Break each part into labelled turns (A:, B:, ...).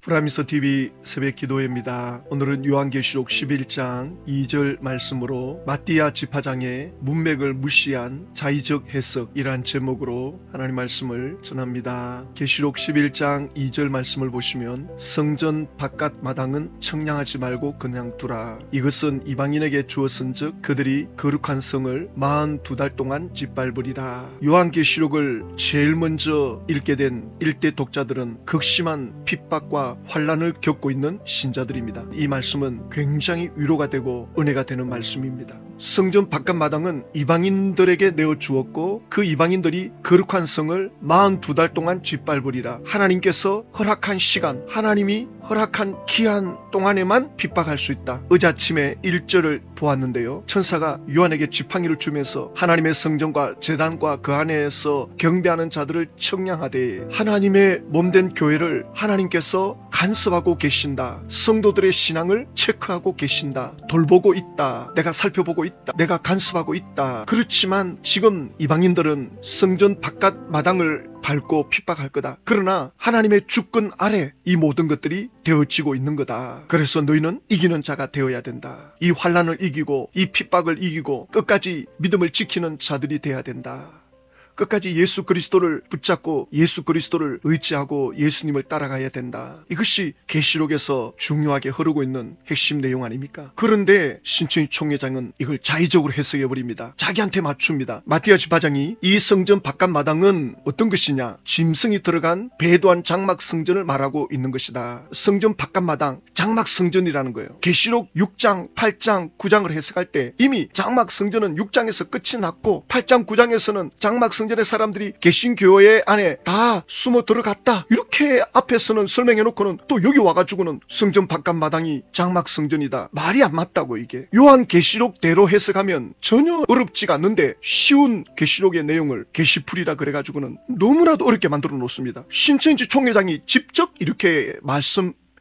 A: 프라미서 TV 새벽 기도회입니다. 오늘은 요한계시록 11장 2절 말씀으로 마띠아 지파장의 문맥을 무시한 자의적 해석이란 제목으로 하나님 말씀을 전합니다. 계시록 11장 2절 말씀을 보시면 성전 바깥 마당은 청량하지 말고 그냥 두라. 이것은 이방인에게 주었은즉 그들이 거룩한 성을 42달 동안 짓밟으리라. 요한계시록을 제일 먼저 읽게 된 일대 독자들은 극심한 핍박과 환난을 겪고 있는 신자들입니다. 이 말씀은 굉장히 위로가 되고 은혜가 되는 말씀입니다. 성전 바깥 마당은 이방인들에게 내어 주었고 그 이방인들이 거룩한 성을 42달 동안 짓밟으리라. 하나님께서 허락한 시간, 하나님이 허락한 기한 동안에만 핍박할 수 있다. 어제 아침에 1절을 보았는데요, 천사가 요한에게 지팡이를 주면서 하나님의 성전과 제단과 그 안에서 경배하는 자들을 청량하되 하나님의 몸된 교회를 하나님께서 간섭하고 계신다. 성도들의 신앙을 체크하고 계신다. 돌보고 있다. 내가 살펴보고 있다. 내가 간섭하고 있다. 그렇지만 지금 이방인들은 성전 바깥 마당을 밟고 핍박할 거다. 그러나 하나님의 주권 아래 이 모든 것들이 되어지고 있는 거다. 그래서 너희는 이기는 자가 되어야 된다. 이 환난을 이기고 이 핍박을 이기고 끝까지 믿음을 지키는 자들이 되어야 된다. 끝까지 예수 그리스도를 붙잡고 예수 그리스도를 의지하고 예수님을 따라가야 된다. 이것이 계시록에서 중요하게 흐르고 있는 핵심 내용 아닙니까? 그런데 신천지 총회장은 이걸 자의적으로 해석해버립니다. 자기한테 맞춥니다. 마띠아 지파장이 이 성전 바깥 마당은 어떤 것이냐? 짐승이 들어간 배도한 장막 성전을 말하고 있는 것이다. 성전 바깥 마당, 장막 성전이라는 거예요. 계시록 6장, 8장, 9장을 해석할 때 이미 장막 성전은 6장에서 끝이 났고 8장, 9장에서는 장막 성전의 사람들이 개신교회 안에 다 숨어 들어갔다. 이렇게 앞에서는 설명해놓고는 또 여기 와가지고는 성전 바깥 마당이 장막 성전이다. 말이 안 맞다고. 이게 요한 계시록대로 해석하면 전혀 어렵지가 않는데 쉬운 계시록의 내용을 계시풀이라 그래가지고는 너무나도 어렵게 만들어 놓습니다. 신천지 총회장이 직접 이렇게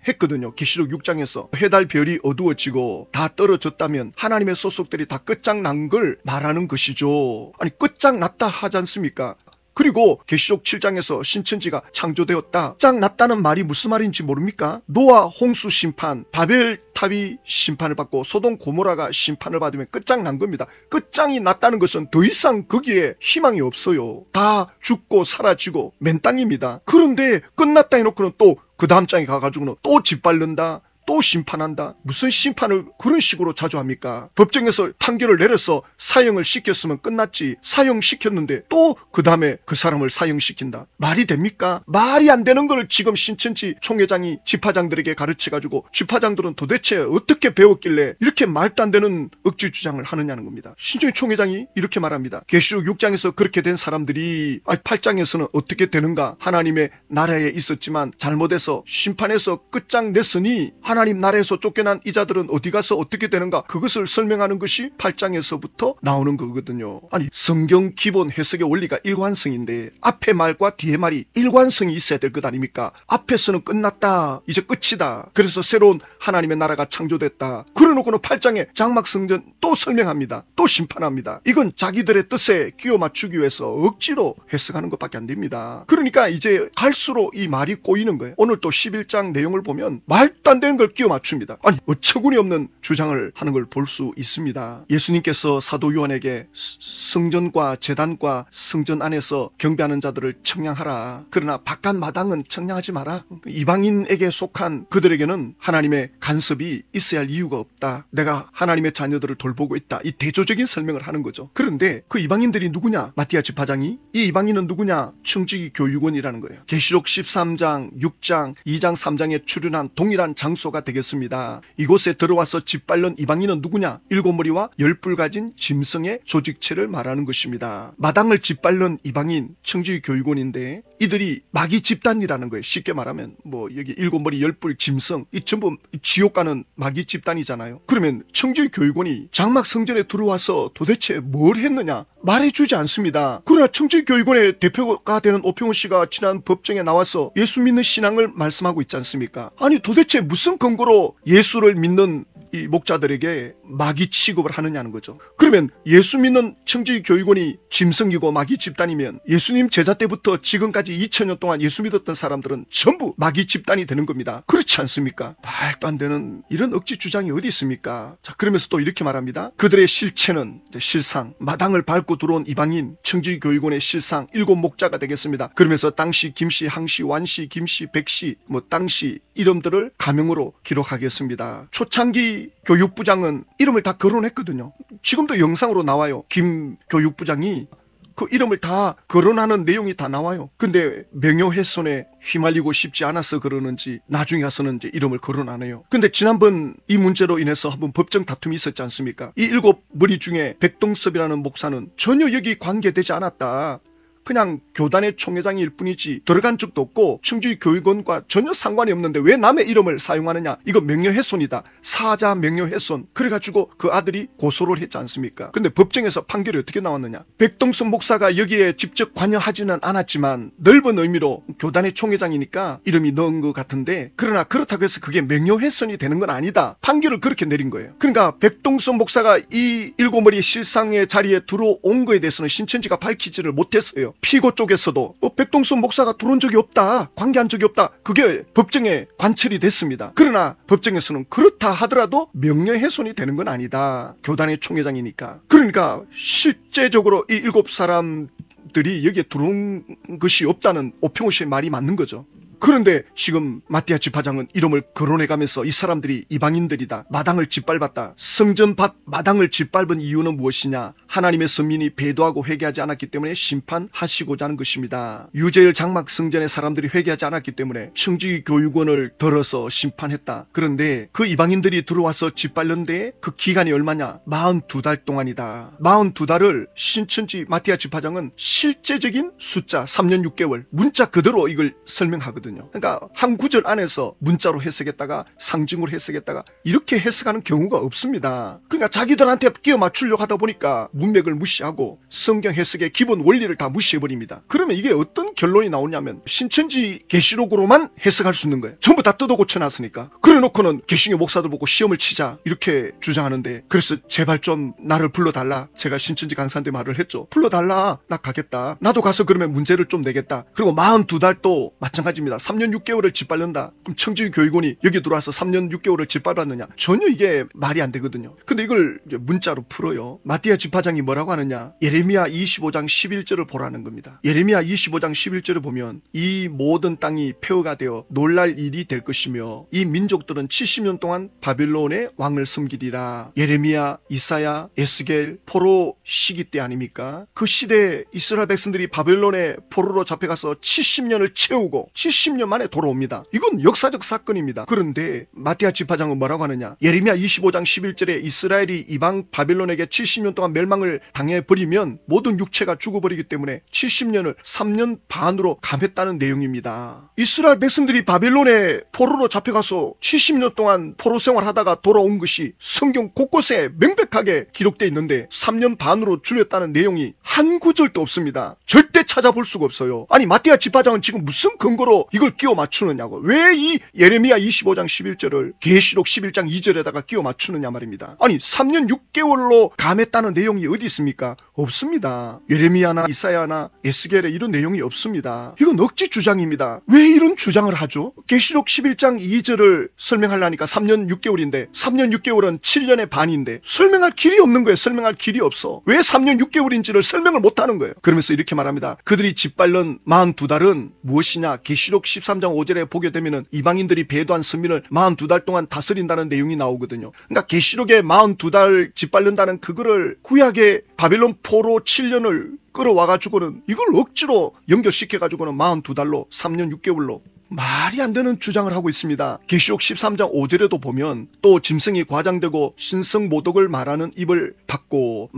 A: 했거든요. 계시록 6장에서 해달 별이 어두워지고 다 떨어졌다면 하나님의 소속들이 다 끝장난 걸 말하는 것이죠. 아니 끝장났다 하지 않습니까? 그리고 계시록 7장에서 신천지가 창조되었다. 끝장났다는 말이 무슨 말인지 모릅니까? 노아 홍수 심판, 바벨탑이 심판을 받고 소돔 고모라가 심판을 받으면 끝장난 겁니다. 끝장이 났다는 것은 더 이상 거기에 희망이 없어요. 다 죽고 사라지고 맨 땅입니다. 그런데 끝났다 해놓고는 또 그 다음 장에 가가지고는 또 짓밟는다, 또 심판한다. 무슨 심판을 그런 식으로 자주 합니까? 법정에서 판결을 내려서 사형을 시켰으면 끝났지. 사형시켰는데 또 그 다음에 그 사람을 사형시킨다. 말이 됩니까? 말이 안 되는 걸 지금 신천지 총회장이 지파장들에게 가르쳐가지고 지파장들은 도대체 어떻게 배웠길래 이렇게 말도 안 되는 억지 주장을 하느냐는 겁니다. 신천지 총회장이 이렇게 말합니다. 계시록 6장에서 그렇게 된 사람들이 8장에서는 어떻게 되는가? 하나님의 나라에 있었지만 잘못해서 심판해서 끝장냈으니 하나님 나라에서 쫓겨난 이자들은 어디 가서 어떻게 되는가? 그것을 설명하는 것이 8장에서부터 나오는 거거든요. 아니 성경 기본 해석의 원리가 일관성인데 앞에 말과 뒤에 말이 일관성이 있어야 될 것 아닙니까? 앞에서는 끝났다, 이제 끝이다, 그래서 새로운 하나님의 나라가 창조됐다. 그래놓고는 8장에 장막성전 또 설명합니다. 또 심판합니다. 이건 자기들의 뜻에 끼워 맞추기 위해서 억지로 해석하는 것밖에 안 됩니다. 그러니까 이제 갈수록 이 말이 꼬이는 거예요. 오늘 또 11장 내용을 보면 말도 안 되는 걸 끼워 맞춥니다. 아니 어처구니 없는 주장을 하는 걸 볼 수 있습니다. 예수님께서 사도 요한에게 성전과 제단과 성전 안에서 경배하는 자들을 청량하라. 그러나 바깥 마당은 청량하지 마라. 이방인에게 속한 그들에게는 하나님의 간섭이 있어야 할 이유가 없다. 내가 하나님의 자녀들을 돌보고 있다. 이 대조적인 설명을 하는 거죠. 그런데 그 이방인들이 누구냐? 마띠아 지파장이 이 이방인은 누구냐? 청지기 교육원이라는 거예요. 계시록 13장, 6장, 2장, 3장에 출연한 동일한 장소가 되겠습니다. 이곳에 들어와서 짓밟는 이방인은 누구냐? 7머리와 10뿔 가진 짐승의 조직체를 말하는 것입니다. 마당을 짓밟는 이방인, 청지기 교육원인데 이들이 마귀 집단이라는 거예요. 쉽게 말하면 뭐 여기 7머리 10뿔 짐승, 이 전부 지옥 가는 마귀 집단이잖아요. 그러면 청지기 교육원이 장막 성전에 들어와서 도대체 뭘 했느냐? 말해주지 않습니다. 그러나 청지기 교육원의 대표가 되는 오평훈 씨가 지난 법정에 나와서 예수 믿는 신앙을 말씀하고 있지 않습니까? 아니 도대체 무슨 근거로 예수를 믿는 이 목자들에게 마귀 취급을 하느냐는 거죠. 그러면 예수 믿는 청지기 교육원이 짐승이고 마귀 집단이면 예수님 제자 때부터 지금까지 2000년 동안 예수 믿었던 사람들은 전부 마귀 집단이 되는 겁니다. 그렇지 않습니까? 말도 안 되는 이런 억지 주장이 어디 있습니까? 자, 그러면서 또 이렇게 말합니다. 그들의 실체는 실상 마당을 밟고 들어온 이방인 청지기 교육원의 실상 7 목자가 되겠습니다. 그러면서 당시 김씨, 항씨, 완씨, 김씨, 백씨, 땅씨 이름들을 가명으로 기록하겠습니다. 초창기 교육부장은 이름을 다 거론했거든요. 지금도 영상으로 나와요. 김 교육부장이 그 이름을 다 거론하는 내용이 다 나와요. 근데 명예훼손에 휘말리고 싶지 않아서 그러는지 나중에 가서는 이제 이름을 거론 안 해요. 근데 지난번 이 문제로 인해서 한번 법정 다툼이 있었지 않습니까? 이 7 머리 중에 백동섭이라는 목사는 전혀 여기 관계되지 않았다. 그냥 교단의 총회장일 뿐이지 들어간 적도 없고 청주의 교육원과 전혀 상관이 없는데 왜 남의 이름을 사용하느냐, 이거 명예훼손이다, 사자 명예훼손. 그래가지고 그 아들이 고소를 했지 않습니까? 근데 법정에서 판결이 어떻게 나왔느냐, 백동섭 목사가 여기에 직접 관여하지는 않았지만 넓은 의미로 교단의 총회장이니까 이름이 넣은 것 같은데, 그러나 그렇다고 해서 그게 명예훼손이 되는 건 아니다, 판결을 그렇게 내린 거예요. 그러니까 백동섭 목사가 이 7머리 실상의 자리에 들어온 거에 대해서는 신천지가 밝히지를 못했어요. 피고 쪽에서도 백동섭 목사가 들어온 적이 없다, 관계한 적이 없다, 그게 법정에 관철이 됐습니다. 그러나 법정에서는 그렇다 하더라도 명예훼손이 되는 건 아니다, 교단의 총회장이니까. 그러니까 실제적으로 이 7사람들이 여기에 들어온 것이 없다는 오평호 씨의 말이 맞는 거죠. 그런데 지금 마띠아 집화장은 이름을 거론해가면서 이 사람들이 이방인들이다, 마당을 짓밟았다, 성전밭 마당을 짓밟은 이유는 무엇이냐, 하나님의 선민이 배도하고 회개하지 않았기 때문에 심판하시고자 하는 것입니다. 유재열 장막 성전의 사람들이 회개하지 않았기 때문에 청지기 교육원을 들어서 심판했다. 그런데 그 이방인들이 들어와서 짓밟는데 그 기간이 얼마냐, 42달 동안이다. 42달을 신천지 마띠아 집화장은 실제적인 숫자 3년 6개월 문자 그대로 이걸 설명하거든요. 그러니까 한 구절 안에서 문자로 해석했다가 상징으로 해석했다가 이렇게 해석하는 경우가 없습니다. 그러니까 자기들한테 끼워 맞추려고 하다 보니까 문맥을 무시하고 성경 해석의 기본 원리를 다 무시해버립니다. 그러면 이게 어떤 결론이 나오냐면 신천지 계시록으로만 해석할 수 있는 거예요. 전부 다 뜯어 고쳐놨으니까. 그래놓고는 계시의 목사들 보고 시험을 치자 이렇게 주장하는데, 그래서 제발 좀 나를 불러달라, 제가 신천지 강사한테 말을 했죠. 불러달라, 나 가겠다, 나도 가서 그러면 문제를 좀 내겠다. 그리고 42달도 마찬가지입니다. 3년 6개월을 짓밟는다. 그럼 청지기 교육원이 여기 들어와서 3년 6개월을 짓밟았느냐, 전혀 이게 말이 안 되거든요. 근데 이걸 이제 문자로 풀어요. 마띠아 집화장이 뭐라고 하느냐, 예레미야 25장 11절을 보라는 겁니다. 예레미야 25장 11절을 보면 이 모든 땅이 폐허가 되어 놀랄 일이 될 것이며 이 민족들은 70년 동안 바벨론의 왕을 섬기리라. 예레미야, 이사야, 에스겔 포로 시기 때 아닙니까? 그 시대에 이스라엘 백성들이 바벨론의 포로로 잡혀가서 70년을 채우고 70년 만에 돌아옵니다. 이건 역사적 사건입니다. 그런데 마띠아 집화장은 뭐라고 하느냐, 예레미야 25장 11절에 이스라엘이 이방 바벨론에게 70년 동안 멸망을 당해버리면 모든 육체가 죽어버리기 때문에 70년을 3년 반으로 감했다는 내용입니다. 이스라엘 백성들이 바벨론에 포로로 잡혀가서 70년 동안 포로 생활하다가 돌아온 것이 성경 곳곳에 명백하게 기록되어 있는데 3년 반으로 줄였다는 내용이 한 구절도 없습니다. 절대 찾아볼 수가 없어요. 아니 마띠아 집화장은 지금 무슨 근거로 이걸 끼워 맞추느냐고. 왜 이 예레미야 25장 11절을 계시록 11장 2절에다가 끼워 맞추느냐 말입니다. 아니 3년 6개월로 감했다는 내용이 어디 있습니까? 없습니다. 예레미야나 이사야나 에스겔에 이런 내용이 없습니다. 이건 억지 주장입니다. 왜 이런 주장을 하죠? 계시록 11장 2절을 설명하려니까 3년 6개월인데 3년 6개월은 7년의 반인데 설명할 길이 없는 거예요. 설명할 길이 없어. 왜 3년 6개월인지를 설명을 못하는 거예요. 그러면서 이렇게 말합니다. 그들이 짓밟는 42달은 무엇이냐, 계시록 13장 5절에 보게 되면은 이방인들이 배도한 선민을 42달 동안 다스린다는 내용이 나오거든요. 그러니까 계시록에 42달 짓밟는다는 그거를 구약의 바벨론 포로 7년을 끌어와가지고는 이걸 억지로 연결시켜가지고는 42달로 3년 6개월로 말이 안 되는 주장을 하고 있습니다. 계시록 13장 5절에도 보면 또 짐승이 과장되고 신성 모독을 말하는 입을 받고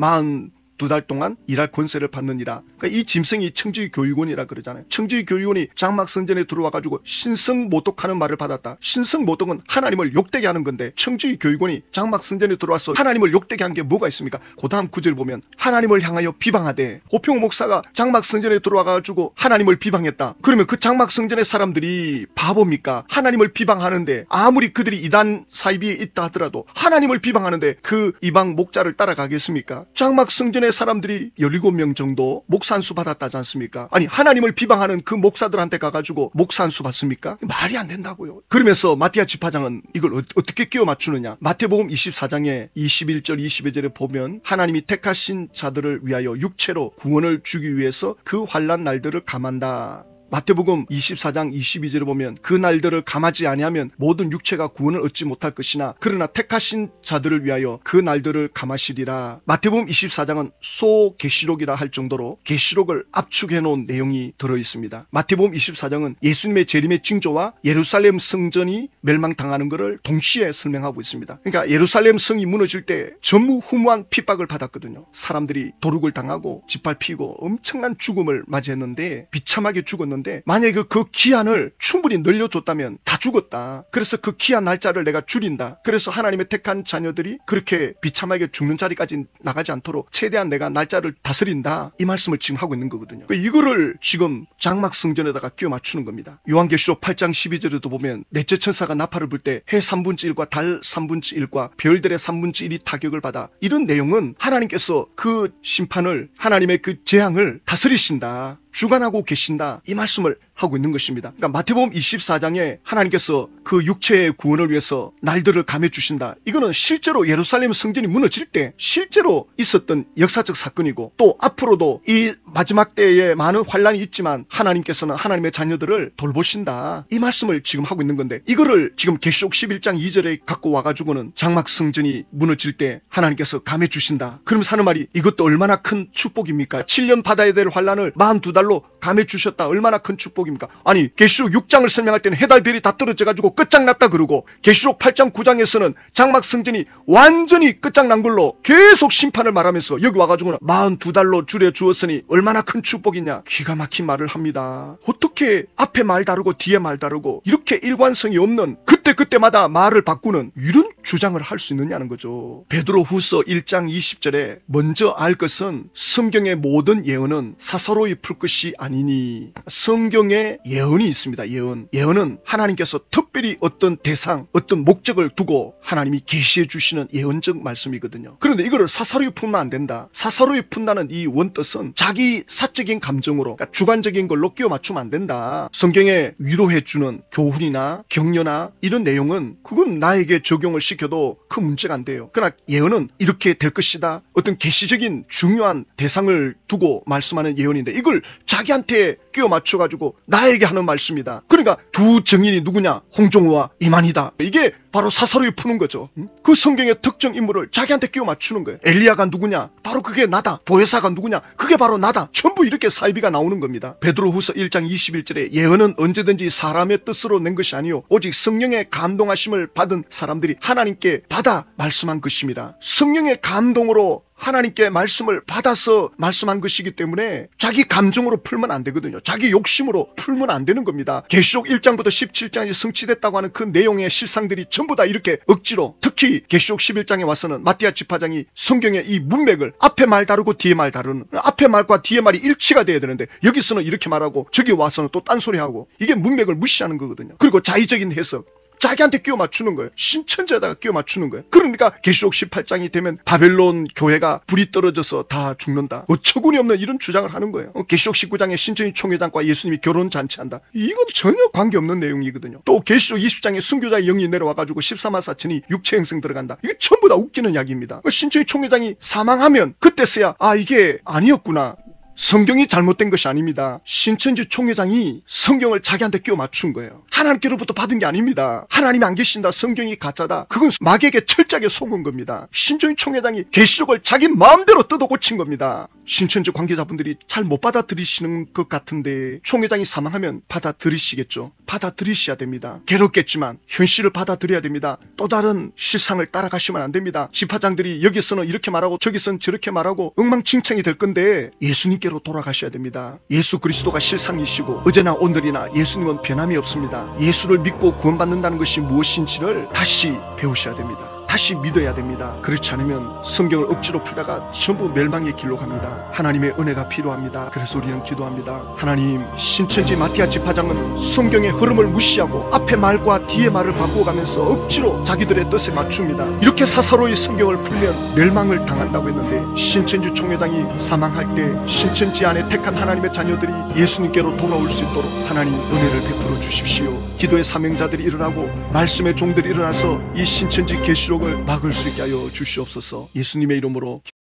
A: 2달 동안 일할 권세를 받느니라. 그러니까 이 짐승이 청지기 교육원이라 그러잖아요. 청지기 교육원이 장막 성전에 들어와가지고 신성모독하는 말을 받았다. 신성모독은 하나님을 욕되게 하는 건데 청지기 교육원이 장막 성전에 들어와서 하나님을 욕되게 한 게 뭐가 있습니까? 그 다음 구절 보면 하나님을 향하여 비방하되, 오평호 목사가 장막 성전에 들어와가지고 하나님을 비방했다. 그러면 그 장막 성전의 사람들이 바보입니까? 하나님을 비방하는데, 아무리 그들이 이단 사이비에 있다 하더라도 하나님을 비방하는데 그 이방 목자를 따라가겠습니까? 장막 성전의 사람들이 17명 정도 목사 한 수 받았다지 않습니까? 아니, 하나님을 비방하는 그 목사들한테 가가지고 목사 한 수 받습니까? 말이 안 된다고요. 그러면서 마띠아 지파장은 이걸 어떻게 끼워 맞추느냐? 마태복음 24장에 21절 22절에 보면 하나님이 택하신 자들을 위하여 육체로 구원을 주기 위해서 그 환난 날들을 감한다. 마태복음 24장 22절에 보면 그 날들을 감하지 아니하면 모든 육체가 구원을 얻지 못할 것이나 그러나 택하신 자들을 위하여 그 날들을 감하시리라. 마태복음 24장은 소계시록이라 할 정도로 계시록을 압축해 놓은 내용이 들어있습니다. 마태복음 24장은 예수님의 재림의 징조와 예루살렘 성전이 멸망당하는 것을 동시에 설명하고 있습니다. 그러니까 예루살렘 성이 무너질 때 전무후무한 핍박을 받았거든요. 사람들이 도륙을 당하고 짓밟히고 엄청난 죽음을 맞이했는데, 비참하게 죽었는데, 만약에 그 기한을 충분히 늘려줬다면 다 죽었다. 그래서 그 기한 날짜를 내가 줄인다. 그래서 하나님의 택한 자녀들이 그렇게 비참하게 죽는 자리까지 나가지 않도록 최대한 내가 날짜를 다스린다. 이 말씀을 지금 하고 있는 거거든요. 이거를 지금 장막 성전에다가 끼워 맞추는 겁니다. 요한계시록 8장 12절에도 보면 넷째 천사가 나팔을 불 때 해 3분의 1과 달 3분의 1과 별들의 3분의 1이 타격을 받아. 이런 내용은 하나님께서 그 심판을, 하나님의 그 재앙을 다스리신다, 주관하고 계신다, 이 말씀을 하고 있는 것입니다. 그러니까 마태복음 24장에 하나님께서 그 육체의 구원을 위해서 날들을 감해 주신다. 이거는 실제로 예루살렘 성전이 무너질 때 실제로 있었던 역사적 사건이고, 또 앞으로도 이 마지막 때에 많은 환란이 있지만 하나님께서는 하나님의 자녀들을 돌보신다, 이 말씀을 지금 하고 있는 건데, 이거를 지금 계시록 11장 2절에 갖고 와가지고는 장막 성전이 무너질 때 하나님께서 감해 주신다, 그러면서 하는 말이 이것도 얼마나 큰 축복입니까? 7년 받아야 될 환란을 42달로 감해 주셨다. 얼마나 큰 축복입니까? 아니, 계시록 6장을 설명할 때는 해달 별이 다 떨어져가지고 끝장났다 그러고, 계시록 8장 9장에서는 장막 성전이 완전히 끝장난 걸로 계속 심판을 말하면서 여기 와가지고는 42달로 줄여주었으니 얼마나 큰 축복이냐, 기가 막힌 말을 합니다. 어떻게 앞에 말 다르고 뒤에 말 다르고 이렇게 일관성이 없는, 그때마다 말을 바꾸는 이런 주장을 할 수 있느냐는 거죠. 베드로 후서 1장 20절에 먼저 알 것은 성경의 모든 예언은 사사로이 풀 것이 아니니. 성경에 예언이 있습니다. 예언은 하나님께서 특별히 어떤 대상, 어떤 목적을 두고 하나님이 계시해 주시는 예언적 말씀이거든요. 그런데 이거를 사사로이 풀면 안 된다. 사사로이 푼다는 이 원뜻은 자기 사적인 감정으로, 그러니까 주관적인 걸로 끼워 맞추면 안 된다. 성경에 위로해 주는 교훈이나 격려나 이런 내용은 그건 나에게 적용을 시켜도 큰 문제가 안 돼요. 그러나 예언은 이렇게 될 것이다, 어떤 계시적인 중요한 대상을 두고 말씀하는 예언인데, 이걸 자기한테 끼워 맞춰가지고 나에게 하는 말씀이다. 그러니까 두 증인이 누구냐? 홍종호와 이만희다. 이게 바로 사사로이 푸는 거죠. 그 성경의 특정 인물을 자기한테 끼워 맞추는 거예요. 엘리야가 누구냐? 바로 그게 나다. 보혜사가 누구냐? 그게 바로 나다. 전부 이렇게 사이비가 나오는 겁니다. 베드로후서 1장 21절에 예언은 언제든지 사람의 뜻으로 낸 것이 아니요 오직 성령의 감동하심을 받은 사람들이 하나님께 받아 말씀한 것입니다. 성령의 감동으로 하나님께 말씀을 받아서 말씀한 것이기 때문에 자기 감정으로 풀면 안 되거든요. 자기 욕심으로 풀면 안 되는 겁니다. 계시록 1장부터 17장이 성취됐다고 하는 그 내용의 실상들이 전부 다 이렇게 억지로, 특히 계시록 11장에 와서는 마띠아 지파장이 성경의 이 문맥을 앞에 말 다르고 뒤에 말 다루는, 앞에 말과 뒤에 말이 일치가 돼야 되는데 여기서는 이렇게 말하고 저기 와서는 또 딴소리하고, 이게 문맥을 무시하는 거거든요. 그리고 자의적인 해석, 자기한테 끼워 맞추는 거예요. 신천지에다가 끼워 맞추는 거예요. 그러니까 계시록 18장이 되면 바벨론 교회가 불이 떨어져서 다 죽는다, 어처구니 없는 이런 주장을 하는 거예요. 계시록 19장에 신천지 총회장과 예수님이 결혼잔치한다, 이건 전혀 관계없는 내용이거든요. 또 계시록 20장에 순교자의 영이 내려와가지고 14만 4천이 육체 행성 들어간다, 이게 전부 다 웃기는 이야기입니다. 신천지 총회장이 사망하면 그때서야 이게 아니었구나, 성경이 잘못된 것이 아닙니다. 신천지 총회장이 성경을 자기한테 끼워 맞춘 거예요. 하나님께로부터 받은 게 아닙니다. 하나님이 안 계신다, 성경이 가짜다, 그건 마귀에게 철저하게 속은 겁니다. 신천지 총회장이 계시록을 자기 마음대로 뜯어 고친 겁니다. 신천지 관계자분들이 잘 못 받아들이시는 것 같은데 총회장이 사망하면 받아들이시겠죠. 받아들이셔야 됩니다. 괴롭겠지만 현실을 받아들여야 됩니다. 또 다른 실상을 따라가시면 안 됩니다. 지파장들이 여기서는 이렇게 말하고 저기서는 저렇게 말하고 엉망진창이 될 건데 예수님께로 돌아가셔야 됩니다. 예수 그리스도가 실상이시고 어제나 오늘이나 예수님은 변함이 없습니다. 예수를 믿고 구원받는다는 것이 무엇인지를 다시 배우셔야 됩니다. 다시 믿어야 됩니다. 그렇지 않으면 성경을 억지로 풀다가 전부 멸망의 길로 갑니다. 하나님의 은혜가 필요합니다. 그래서 우리는 기도합니다. 하나님, 신천지 마티아 지파장은 성경의 흐름을 무시하고 앞에 말과 뒤에 말을 바꾸어가면서 억지로 자기들의 뜻에 맞춥니다. 이렇게 사사로이 성경을 풀면 멸망을 당한다고 했는데 신천지 총회장이 사망할 때 신천지 안에 택한 하나님의 자녀들이 예수님께로 돌아올 수 있도록 하나님 은혜를 베풀어 주십시오. 기도의 사명자들이 일어나고 말씀의 종들이 일어나서 이 신천지 계시록을 막을 수 있게 하여 주시옵소서. 예수님의 이름으로